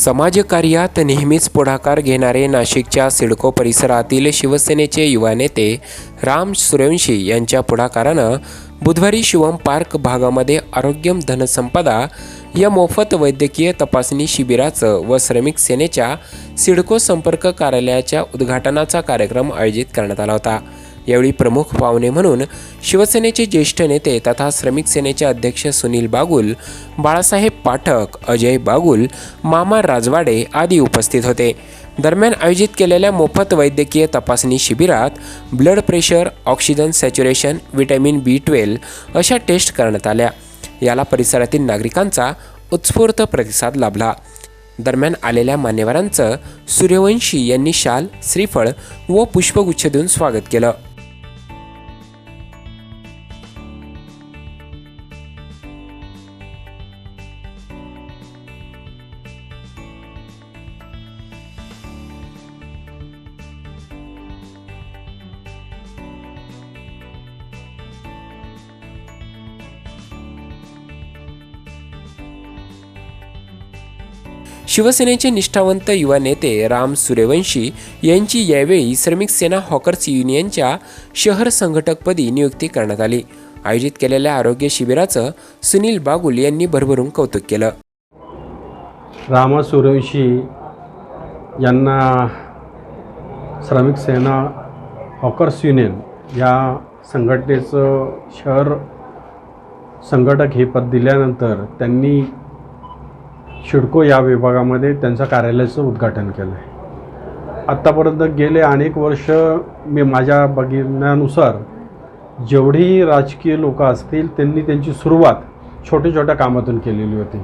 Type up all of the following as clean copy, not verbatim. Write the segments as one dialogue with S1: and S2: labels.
S1: समाजकार्यात नेहमीच पुढाकार घेणारे नाशिकच्या सिडको परिसरातील शिवसेनेचे युवा नेते राम सूर्यवंशी यांच्या पुढाकारानं बुधवारी शिवम पार्क भागामध्ये आरोग्यम धनसंपदा या मोफत वैद्यकीय तपासणी शिबिराचं व श्रमिक सेनेच्या सिडको संपर्क कार्यालयाच्या उद्घाटनाचा कार्यक्रम आयोजित करण्यात आला होता। यावेळी प्रमुख पाहुणे म्हणून शिवसेनेचे ज्येष्ठ नेते तथा श्रमिक सेनेचे अध्यक्ष सुनील बागुल, बाळासाहेब पाठक, अजय बागुल, मामा राजवाडे आदी उपस्थित होते। दरम्यान आयोजित केलेल्या मोफत वैद्यकीय तपासणी शिबिरात blood pressure, oxygen saturation, vitamin B12 अशा टेस्ट करण्यात आल्या। याला परिसरातील नागरिकांचा उत्स्फूर्त प्रतिसाद लाभला। दरम्यान आलेल्या मान्यवरांचं सूर्यवंशी यांनी शाल, श्रीफळ व पुष्पगुच्छ देऊन स्वागत केलं। शिवसेनेचे निष्ठावंत युवा नेते राम सूर्यवंशी यांची यावेळी श्रमिक सेना हॉकर्स युनियनच्या शहर संघटकपदी नियुक्ती करण्यात आली। आयोजित केलेल्या आरोग्य शिबिराचं सुनील बागुल यांनी भरभरून कौतुक केलं।
S2: राम सूर्यवंशी यांना श्रमिक सेना हॉकर्स युनियन या संघटनेचं शहर संघटक हे पद दिल्यानंतर त्यांनी सिडको या विभागामध्ये त्यांच्या कार्यालयाचं उद्घाटन केलं आहे। आत्तापर्यंत गेले अनेक वर्ष मी माझ्या बघण्यानुसार जेवढी राजकीय लोक असतील त्यांनी त्यांची सुरुवात छोट्या छोट्या कामातून केलेली होती।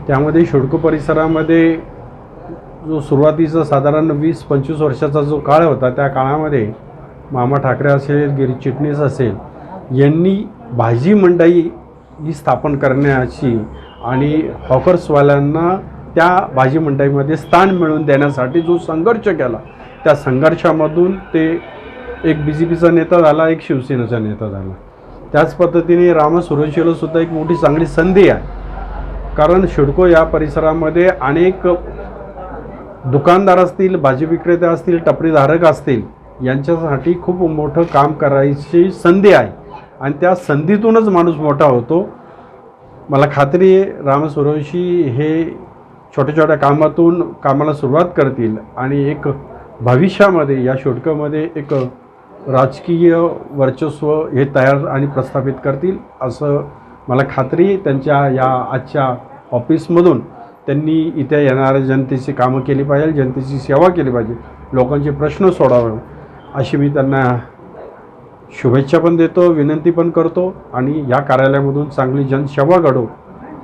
S2: त्यामध्ये सिडको परिसरामध्ये जो सुरुवातीचा साधारण 20-25 वर्षाचा जो काळ होता त्या काळामध्ये मामा ठाकरे असेल, गिरीश चिटणीस असेल यांनी भाजी मंडई ही स्थापन करण्याची आणि हॉकर्सवाल्यांना त्या भाजी मंडईमध्ये स्थान मिळवून देण्यासाठी जो संघर्ष केला त्या संघर्षामधून ते एक BJPचा नेता झाला, एक शिवसेनेचा नेता झाला। त्याच पद्धतीने राम सूर्यवंशीला सुद्धा एक मोठी चांगली संधी आहे, कारण सिडको या परिसरामध्ये अनेक दुकानदार असतील, भाजी विक्रेते असतील, टपरीधारक असतील यांच्यासाठी खूप मोठं काम करायची संधी आहे आणि त्या संधीतूनच माणूस मोठा होतो। मला खात्री आहे राम सूर्यवंशी हे छोट्या छोट्या कामातून कामाला सुरुवात करतील आणि एक भविष्यामध्ये या सिडकोमध्ये एक राजकीय वर्चस्व हे तयार आणि प्रस्थापित करतील असं मला खात्री आहे। त्यांच्या या आजच्या ऑफिसमधून त्यांनी इथे येणाऱ्या जनतेची कामं केली पाहिजे, जनतेची सेवा केली पाहिजे, लोकांचे प्रश्न सोडावे अशी मी त्यांना शुभेच्छा पण देतो, विनंती पण करतो आणि या कार्यालयामधून चांगली जनसेवा घडो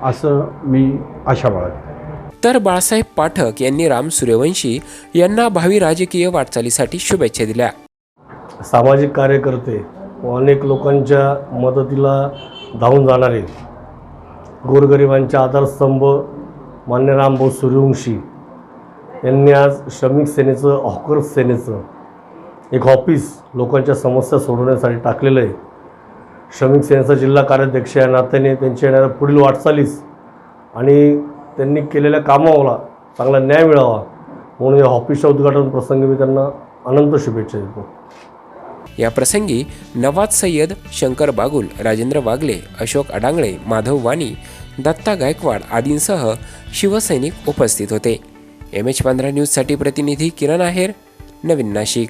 S2: असं मी आशा बाळगतो।
S1: तर बाळासाहेब पाठक यांनी राम सूर्यवंशी यांना भावी राजकीय वाटचालीसाठी शुभेच्छा दिल्या।
S3: सामाजिक कार्यकर्ते व अनेक लोकांच्या मदतीला धावून जाणारे गोरगरिबांचे आधारस्तंभ मान्य रामभाऊ सूर्यवंशी यांनी आज श्रमिक सेनेचं हॉकर्स सेनेचं एक ऑफिस लोकांच्या समस्या सोडवण्यासाठी टाकलेलं आहे। श्रमिक सेनेचा जिल्हा कार्याध्यक्ष या नात्याने त्यांच्या येणाऱ्या पुढील वाटचालीस आणि त्यांनी केलेल्या कामाला चांगला न्याय मिळावा म्हणून या ऑफिसच्या उद्घाटन प्रसंगी मी त्यांना अनंत शुभेच्छा देतो।
S1: या प्रसंगी नवाज सय्यद, शंकर बागुल, राजेंद्र वागले, अशोक अडांगळे, माधव वाणी, दत्ता गायकवाड आदींसह शिवसैनिक उपस्थित होते। MH15 न्यूजसाठी प्रतिनिधी किरण आहेर, नवीन नाशिक।